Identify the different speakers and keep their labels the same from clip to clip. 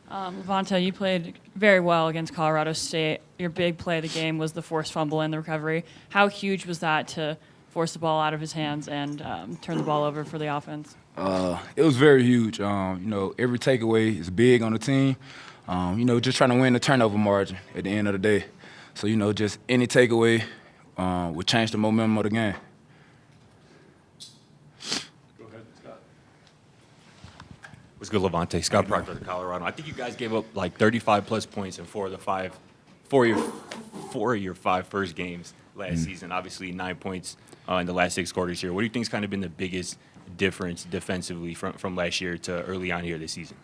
Speaker 1: LaVonte, you played very well against Colorado State. Your big play of the game was the forced fumble and the recovery. How huge was that to force the ball out of his hands and turn the ball over for the offense?
Speaker 2: It was very huge. Every takeaway is big on the team. Just trying to win the turnover margin at the end of the day. So, just any takeaway would change the momentum of the game.
Speaker 3: What's good, LaVonte? Scott Proctor of Colorado. I think you guys gave up like 35-plus points in four of your five first games last season. Obviously, 9 points in the last 6 quarters here. What do you think has kind of been the biggest difference defensively from last year to early on here this season?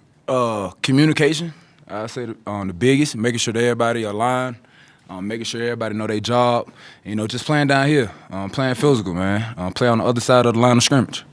Speaker 2: Communication. I say the biggest, making sure that everybody aligned, making sure everybody know their job. Just playing down here, playing physical, man. Play on the other side of the line of scrimmage.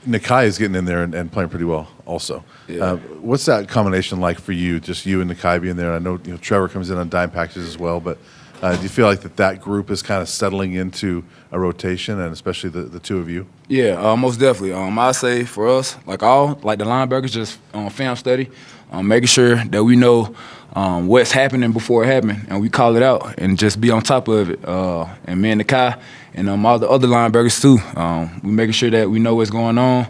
Speaker 4: Nakai is getting in there and playing pretty well also.
Speaker 2: Yeah.
Speaker 4: What's that combination like for you, just you and Nakai being there? I know Trevor comes in on dime packages as well, but do you feel like that group is kind of settling into a rotation, and especially the two of you?
Speaker 2: Yeah, most definitely. I say for us, like the linebackers, just film study, making sure that we know what's happening before it happened, and we call it out and just be on top of it. And me and Nakai and all the other linebackers too, we making sure that we know what's going on.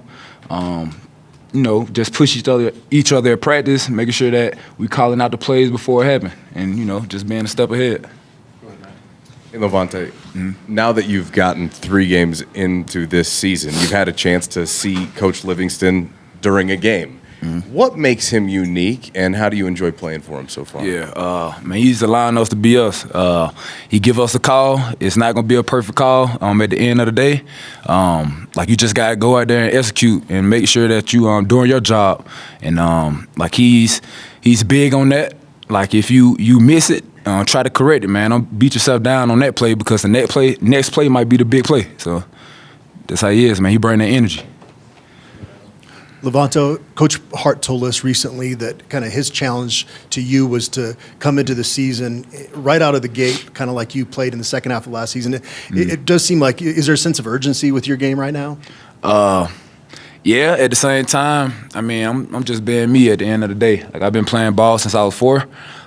Speaker 2: Just push each other at practice, making sure that we calling out the plays before it happened, and just being a step ahead.
Speaker 5: Hey, LaVonte, now that you've gotten 3 games into this season, you've had a chance to see Coach Livingston during a game. What makes him unique, and how do you enjoy playing for him so far?
Speaker 2: Yeah, he's allowing us to be us. He give us a call. It's not going to be a perfect call at the end of the day. You just got to go out there and execute and make sure that you doing your job. And he's big on that. Like if you miss it, try to correct it, man. Don't beat yourself down on that play, because the next play might be the big play. So that's how he is, man. He bring that energy.
Speaker 6: LaVonte, Coach Hart told us recently that kind of his challenge to you was to come into the season right out of the gate, kind of like you played in the second half of last season. It does seem like, is there a sense of urgency with your game right now?
Speaker 2: Yeah, at the same time, I'm just being me at the end of the day. Like, I've been playing ball since I was 4.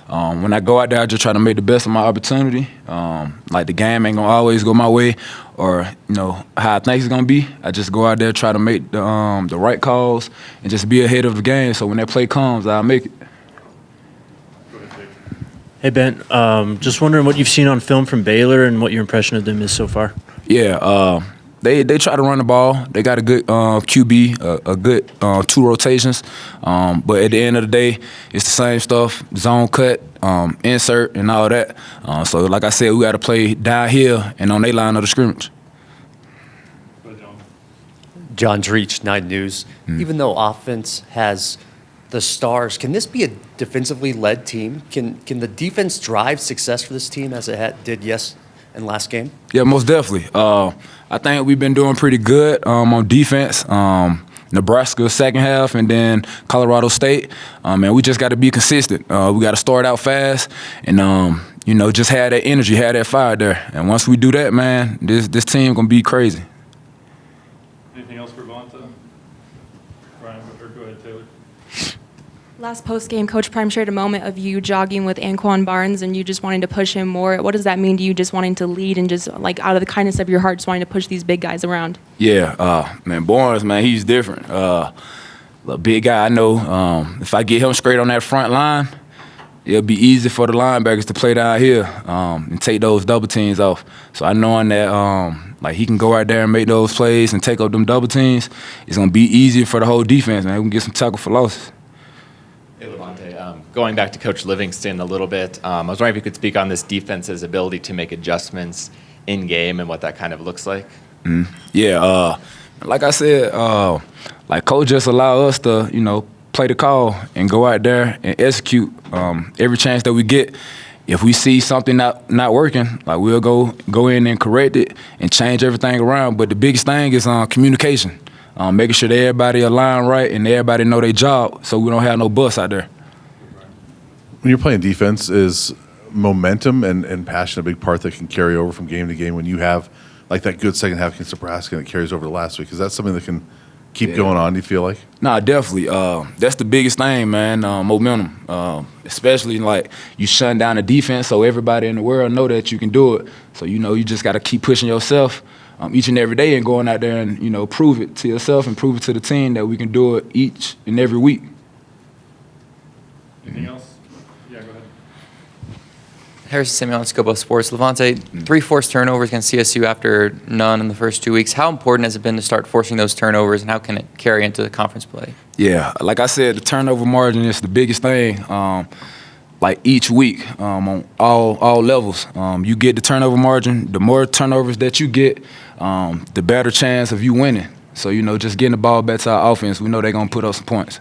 Speaker 2: When I go out there, I just try to make the best of my opportunity. The game ain't gonna always go my way, or how I think it's gonna be. I just go out there, try to make the right calls, and just be ahead of the game. So when that play comes, I'll make it.
Speaker 7: Hey Ben, just wondering what you've seen on film from Baylor and what your impression of them is so far.
Speaker 2: Yeah, they try to run the ball. They got a good QB, a good 2 rotations. But at the end of the day, it's the same stuff: zone cut, insert, and all that. So like I said, we got to play down here and on their line of the scrimmage.
Speaker 8: John Dreech, 9 News. Even though offense has the stars, can this be a defensively led team? Can the defense drive success for this team as it did in last game?
Speaker 2: Yeah, most definitely. I think we've been doing pretty good on defense. Nebraska second half, and then Colorado State. And we just got to be consistent. We got to start out fast, and just have that energy, have that fire there. And once we do that, man, this team gonna be crazy.
Speaker 9: Anything else for LaVonte? Brian, or go ahead, Taylor.
Speaker 10: Last post-game, Coach Prime shared a moment of you jogging with Anquan Barnes and you just wanting to push him more. What does that mean to you, just wanting to lead and just, out of the kindness of your heart, just wanting to push these big guys around?
Speaker 2: Yeah, Barnes, man, he's different. A big guy, I know. If I get him straight on that front line, it'll be easy for the linebackers to play down here and take those double teams off. So I knowing that he can go out there and make those plays and take up them double teams, it's going to be easier for the whole defense, man. We can get some tackle for losses.
Speaker 11: Hey, LaVonte, going back to Coach Livingston a little bit, I was wondering if you could speak on this defense's ability to make adjustments in game and what that kind of looks like.
Speaker 2: Yeah, like I said, Coach just allow us to, play the call and go out there and execute every chance that we get. If we see something not working, we'll go in and correct it and change everything around. But the biggest thing is communication. Making sure that everybody align right and everybody know their job, so we don't have no bust out there.
Speaker 4: When you're playing defense, is momentum and passion a big part that can carry over from game to game when you have that good second half against Nebraska and it carries over to last week? Is that something that can keep
Speaker 2: Yeah.
Speaker 4: going on, do you feel like?
Speaker 2: Nah, definitely. That's the biggest thing, man. Momentum. Especially like you shutting down the defense, so everybody in the world know that you can do it. So you just got to keep pushing yourself each and every day and going out there and prove it to yourself and prove it to the team that we can do it each and every week.
Speaker 9: Anything else? Yeah, go ahead.
Speaker 12: Harrison Simeon, Scopo Sports. LaVonte, 3 forced turnovers against CSU after none in the first 2 weeks. How important has it been to start forcing those turnovers, and how can it carry into the conference play?
Speaker 2: Yeah, like I said, the turnover margin is the biggest thing. Like each week on all levels, you get the turnover margin. The more turnovers that you get, the better chance of you winning. So just getting the ball back to our offense, we know they're gonna put up some points.